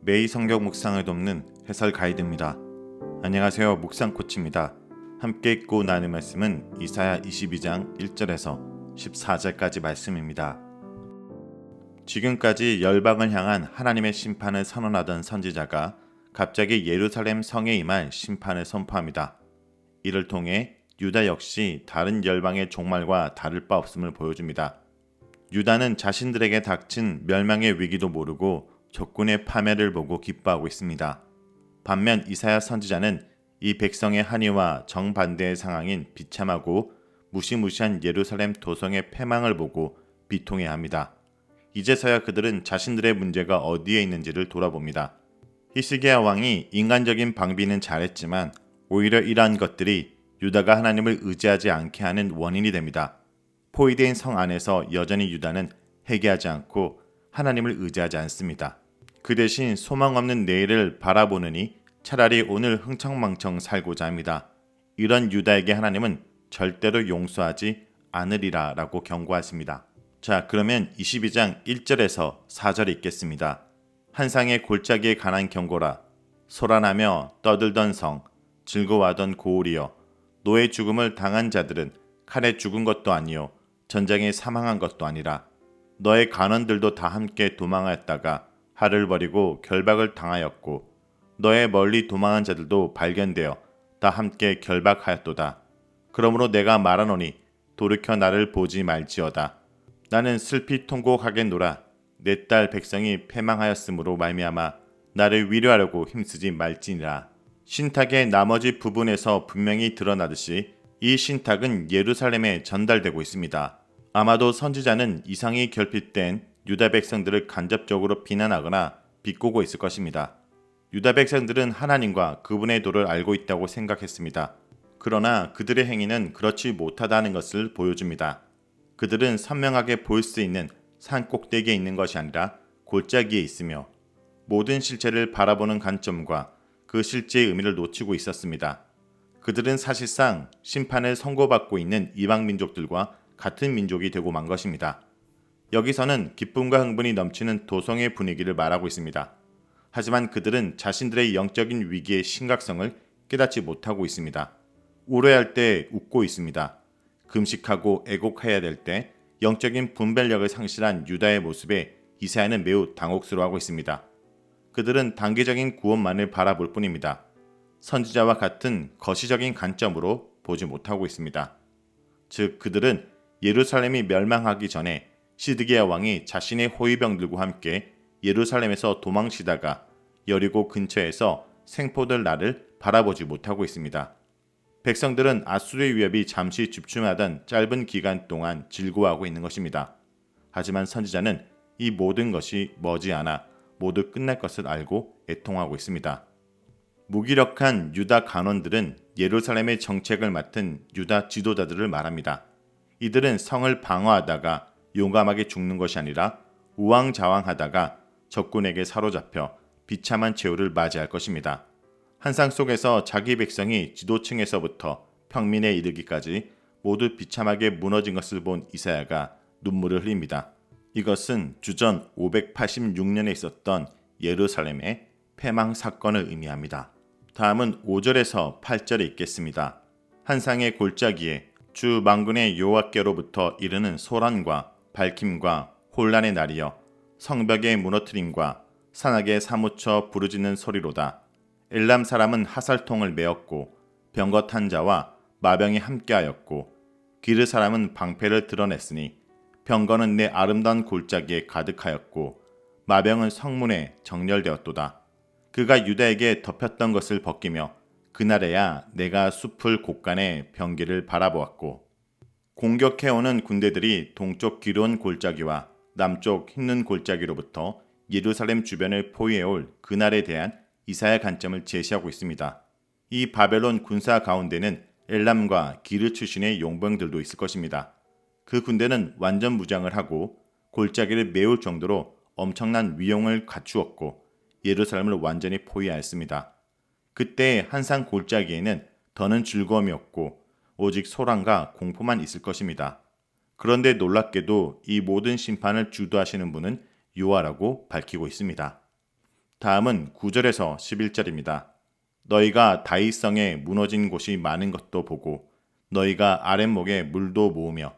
매일 성경 묵상을 돕는 해설 가이드입니다. 안녕하세요. 묵상 코치입니다. 함께 읽고 나눌 말씀은 이사야 22장 1절에서 14절까지 말씀입니다. 지금까지 열방을 향한 하나님의 심판을 선언하던 선지자가 갑자기 예루살렘 성에 임할 심판을 선포합니다. 이를 통해 유다 역시 다른 열방의 종말과 다를 바 없음을 보여줍니다. 유다는 자신들에게 닥친 멸망의 위기도 모르고 적군의 파멸을 보고 기뻐하고 있습니다. 반면 이사야 선지자는 이 백성의 한의와 정반대의 상황인 비참하고 무시무시한 예루살렘 도성의 패망을 보고 비통해합니다. 이제서야 그들은 자신들의 문제가 어디에 있는지를 돌아봅니다. 히스기야 왕이 인간적인 방비는 잘했지만 오히려 이러한 것들이 유다가 하나님을 의지하지 않게 하는 원인이 됩니다. 포위된 성 안에서 여전히 유다는 회개하지 않고 하나님을 의지하지 않습니다. 그 대신 소망 없는 내일을 바라보느니 차라리 오늘 흥청망청 살고자 합니다. 이런 유다에게 하나님은 절대로 용서하지 않으리라 라고 경고하십니다. 자, 그러면 22장 1절에서 4절 읽겠습니다. 한상의 골짜기에 관한 경고라. 소란하며 떠들던 성, 즐거워하던 고울이여. 노의 죽음을 당한 자들은 칼에 죽은 것도 아니요 전장에 사망한 것도 아니라 너의 간원들도 다 함께 도망하였다가 할을 버리고 결박을 당하였고 너의 멀리 도망한 자들도 발견되어 다 함께 결박하였도다. 그러므로 내가 말하노니 돌이켜 나를 보지 말지어다. 나는 슬피 통곡하겠노라. 내 딸 백성이 패망하였으므로 말미암아 나를 위로하려고 힘쓰지 말지니라. 신탁의 나머지 부분에서 분명히 드러나듯이 이 신탁은 예루살렘에 전달되고 있습니다. 아마도 선지자는 이상이 결핍된 유다 백성들을 간접적으로 비난하거나 비꼬고 있을 것입니다. 유다 백성들은 하나님과 그분의 도를 알고 있다고 생각했습니다. 그러나 그들의 행위는 그렇지 못하다는 것을 보여줍니다. 그들은 선명하게 볼 수 있는 산 꼭대기에 있는 것이 아니라 골짜기에 있으며 모든 실체를 바라보는 관점과 그 실제의 의미를 놓치고 있었습니다. 그들은 사실상 심판을 선고받고 있는 이방 민족들과 같은 민족이 되고 만 것입니다. 여기서는 기쁨과 흥분이 넘치는 도성의 분위기를 말하고 있습니다. 하지만 그들은 자신들의 영적인 위기의 심각성을 깨닫지 못하고 있습니다. 울어야 때 웃고 있습니다. 금식하고 애곡해야 될 때 영적인 분별력을 상실한 유다의 모습에 이사야는 매우 당혹스러워하고 있습니다. 그들은 단기적인 구원만을 바라볼 뿐입니다. 선지자와 같은 거시적인 관점으로 보지 못하고 있습니다. 즉 그들은 예루살렘이 멸망하기 전에 시드기야 왕이 자신의 호위병들과 함께 예루살렘에서 도망치다가 여리고 근처에서 생포될 날을 바라보지 못하고 있습니다. 백성들은 아수르의 위협이 잠시 집중하던 짧은 기간 동안 즐거워하고 있는 것입니다. 하지만 선지자는 이 모든 것이 머지않아 모두 끝날 것을 알고 애통하고 있습니다. 무기력한 유다 간원들은 예루살렘의 정책을 맡은 유다 지도자들을 말합니다. 이들은 성을 방어하다가 용감하게 죽는 것이 아니라 우왕좌왕하다가 적군에게 사로잡혀 비참한 최후를 맞이할 것입니다. 한상 속에서 자기 백성이 지도층에서부터 평민에 이르기까지 모두 비참하게 무너진 것을 본 이사야가 눈물을 흘립니다. 이것은 주전 586년에 있었던 예루살렘의 패망 사건을 의미합니다. 다음은 5절에서 8절에 읽겠습니다. 한상의 골짜기에 주 만군의 여호와께로부터 이르는 소란과 밝힘과 혼란의 날이여 성벽의 무너뜨림과 산악에 사무쳐 부르짖는 소리로다. 엘람 사람은 하살통을 메었고 병거 자와 마병이 함께하였고 기르 사람은 방패를 드러냈으니 병거는 내 아름다운 골짜기에 가득하였고 마병은 성문에 정렬되었도다. 그가 유다에게 덮였던 것을 벗기며 그날에야 내가 숲을 곳간에 병기를 바라보았고 공격해오는 군대들이 동쪽 기르온 골짜기와 남쪽 흰눈 골짜기로부터 예루살렘 주변을 포위해올 그날에 대한 이사야 관점을 제시하고 있습니다. 이 바벨론 군사 가운데는 엘람과 기르 출신의 용병들도 있을 것입니다. 그 군대는 완전 무장을 하고 골짜기를 메울 정도로 엄청난 위용을 갖추었고 예루살렘을 완전히 포위하였습니다. 그때 한상 골짜기에는 더는 즐거움이 없고 오직 소란과 공포만 있을 것입니다. 그런데 놀랍게도 이 모든 심판을 주도하시는 분은 여호와라고 밝히고 있습니다. 다음은 9절에서 11절입니다. 너희가 다윗성에 무너진 곳이 많은 것도 보고 너희가 아랫목에 물도 모으며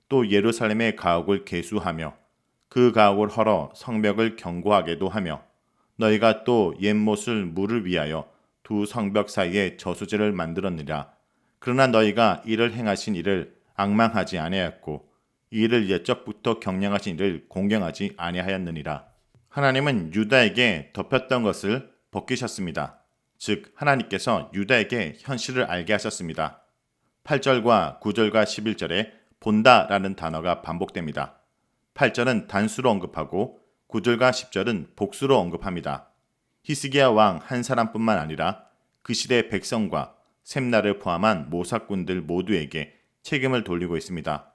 또 예루살렘의 가옥을 계수하며 그 가옥을 헐어 성벽을 견고하게도 하며 너희가 또 옛못을 물을 위하여 두 성벽 사이에 저수지를 만들었느라. 그러나 너희가 이를 행하신 이를 앙망하지 아니하였고 이를 옛적부터 경량하신 이를 공경하지 아니하였느니라. 하나님은 유다에게 덮였던 것을 벗기셨습니다. 즉 하나님께서 유다에게 현실을 알게 하셨습니다. 8절과 9절과 11절에 본다라는 단어가 반복됩니다. 8절은 단수로 언급하고 9절과 10절은 복수로 언급합니다. 히스기야 왕 한 사람뿐만 아니라 그 시대 백성과 셈나를 포함한 모사꾼들 모두에게 책임을 돌리고 있습니다.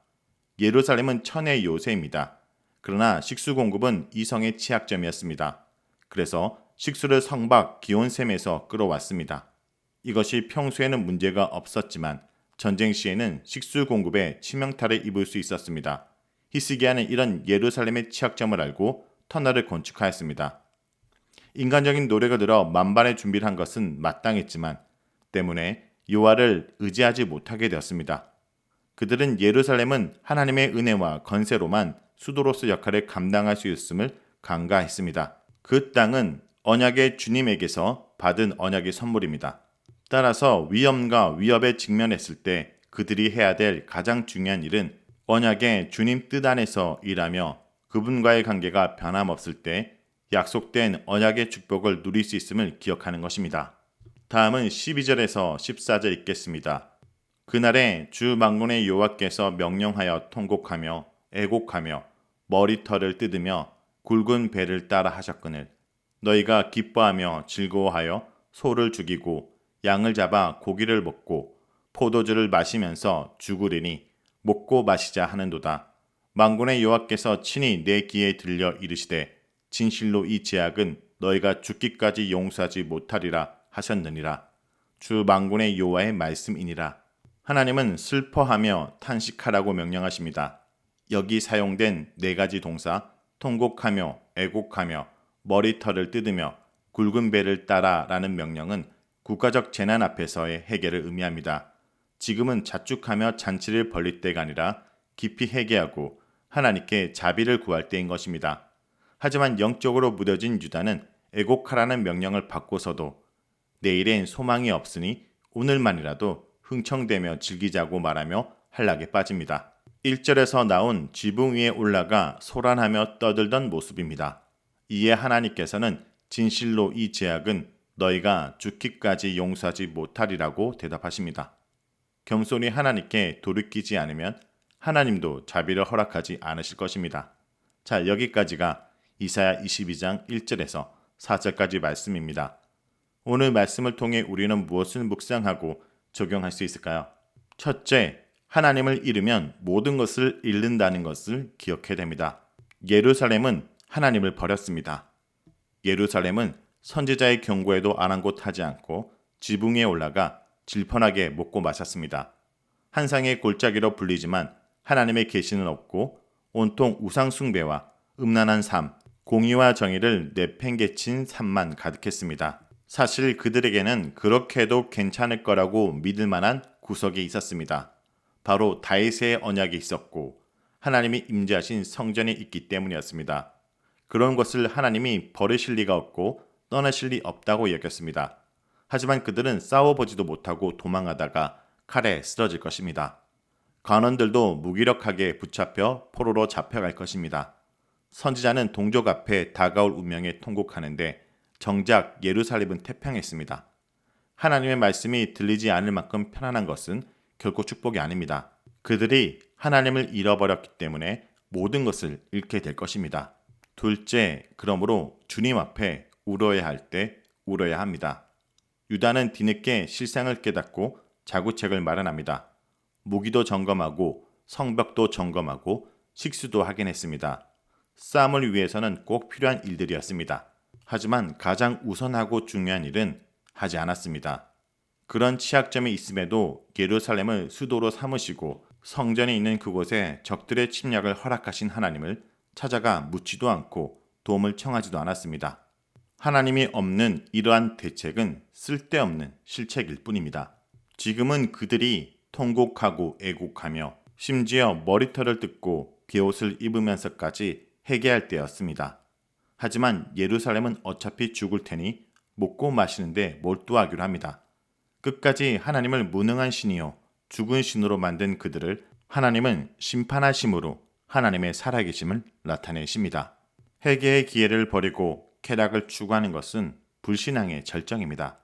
예루살렘은 천의 요새입니다. 그러나 식수 공급은 이 성의 취약점이었습니다. 그래서 식수를 성 밖 기온샘에서 끌어왔습니다. 이것이 평소에는 문제가 없었지만 전쟁 시에는 식수 공급에 치명타를 입을 수 있었습니다. 히스기야는 이런 예루살렘의 취약점을 알고 터널을 건축하였습니다. 인간적인 노력을 들어 만반의 준비를 한 것은 마땅했지만 때문에 여호와를 의지하지 못하게 되었습니다. 그들은 예루살렘은 하나님의 은혜와 건세로만 수도로서 역할을 감당할 수 있음을 간과했습니다. 그 땅은 언약의 주님에게서 받은 언약의 선물입니다. 따라서 위험과 위협에 직면했을 때 그들이 해야 될 가장 중요한 일은 언약의 주님 뜻 안에서 일하며 그분과의 관계가 변함없을 때 약속된 언약의 축복을 누릴 수 있음을 기억하는 것입니다. 다음은 12절에서 14절 읽겠습니다. 그날에 주 만군의 여호와께서 명령하여 통곡하며 애곡하며 머리털을 뜯으며 굵은 배를 따라 하셨거늘 너희가 기뻐하며 즐거워하여 소를 죽이고 양을 잡아 고기를 먹고 포도주를 마시면서 죽으리니 먹고 마시자 하는도다. 만군의 여호와께서 친히 내 귀에 들려 이르시되 진실로 이 제약은 너희가 죽기까지 용서하지 못하리라 하셨느니라. 주 만군의 여호와의 말씀이니라. 하나님은 슬퍼하며 탄식하라고 명령하십니다. 여기 사용된 네 가지 동사 통곡하며 애곡하며 머리털을 뜯으며 굵은 배를 따라 라는 명령은 국가적 재난 앞에서의 해결을 의미합니다. 지금은 자축하며 잔치를 벌릴 때가 아니라 깊이 회개하고 하나님께 자비를 구할 때인 것입니다. 하지만 영적으로 무뎌진 유다는 애곡하라는 명령을 받고서도 내일엔 소망이 없으니 오늘만이라도 흥청대며 즐기자고 말하며 한락에 빠집니다. 1절에서 나온 지붕 위에 올라가 소란하며 떠들던 모습입니다. 이에 하나님께서는 진실로 이 제약은 너희가 죽기까지 용서하지 못하리라고 대답하십니다. 겸손히 하나님께 돌이키지 않으면 하나님도 자비를 허락하지 않으실 것입니다. 자, 여기까지가 이사야 22장 1절에서 4절까지 말씀입니다. 오늘 말씀을 통해 우리는 무엇을 묵상하고 적용할 수 있을까요? 첫째, 하나님을 잃으면 모든 것을 잃는다는 것을 기억해야 됩니다. 예루살렘은 하나님을 버렸습니다. 예루살렘은 선지자의 경고에도 아랑곳하지 않고 지붕 위에 올라가 질펀하게 먹고 마셨습니다. 한상의 골짜기로 불리지만 하나님의 계시는 없고 온통 우상 숭배와 음란한 삶, 공의와 정의를 내팽개친 삶만 가득했습니다. 사실 그들에게는 그렇게 해도 괜찮을 거라고 믿을 만한 구석이 있었습니다. 바로 다윗의 언약이 있었고 하나님이 임재하신 성전이 있기 때문이었습니다. 그런 것을 하나님이 버리실 리가 없고 떠나실 리 없다고 여겼습니다. 하지만 그들은 싸워보지도 못하고 도망하다가 칼에 쓰러질 것입니다. 관원들도 무기력하게 붙잡혀 포로로 잡혀갈 것입니다. 선지자는 동족 앞에 다가올 운명에 통곡하는데 정작 예루살렘은 태평했습니다. 하나님의 말씀이 들리지 않을 만큼 편안한 것은 결코 축복이 아닙니다. 그들이 하나님을 잃어버렸기 때문에 모든 것을 잃게 될 것입니다. 둘째, 그러므로 주님 앞에 울어야 할 때 울어야 합니다. 유다는 뒤늦게 실상을 깨닫고 자구책을 마련합니다. 무기도 점검하고 성벽도 점검하고 식수도 하긴 했습니다. 싸움을 위해서는 꼭 필요한 일들이었습니다. 하지만 가장 우선하고 중요한 일은 하지 않았습니다. 그런 취약점이 있음에도 예루살렘을 수도로 삼으시고 성전이 있는 그곳에 적들의 침략을 허락하신 하나님을 찾아가 묻지도 않고 도움을 청하지도 않았습니다. 하나님이 없는 이러한 대책은 쓸데없는 실책일 뿐입니다. 지금은 그들이 통곡하고 애곡하며 심지어 머리털을 뜯고 베옷을 입으면서까지 회개할 때였습니다. 하지만 예루살렘은 어차피 죽을 테니 먹고 마시는데 몰두하기로 합니다. 끝까지 하나님을 무능한 신이요 죽은 신으로 만든 그들을 하나님은 심판하심으로 하나님의 살아계심을 나타내십니다. 회개의 기회를 버리고 쾌락을 추구하는 것은 불신앙의 절정입니다.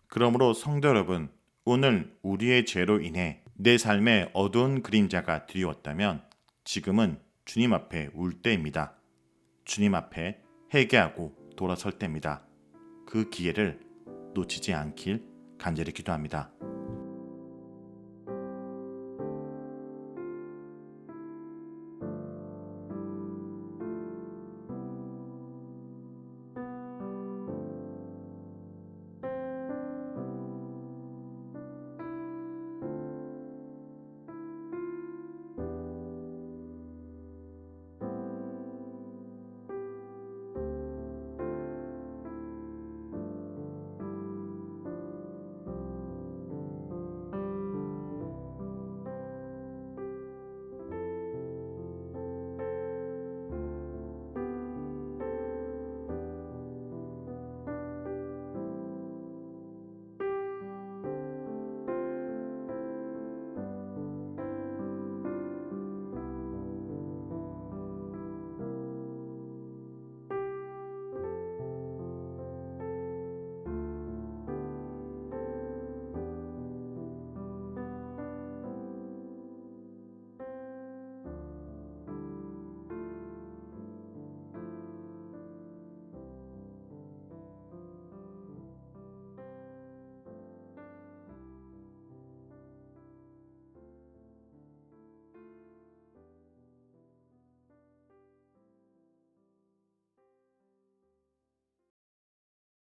그러므로 성도 여러분, 오늘 우리의 죄로 인해 내 삶에 어두운 그림자가 드리웠다면 지금은 주님 앞에 울 때입니다. 주님 앞에 회개하고 돌아설 때입니다. 그 기회를 놓치지 않길 간절히 기도합니다.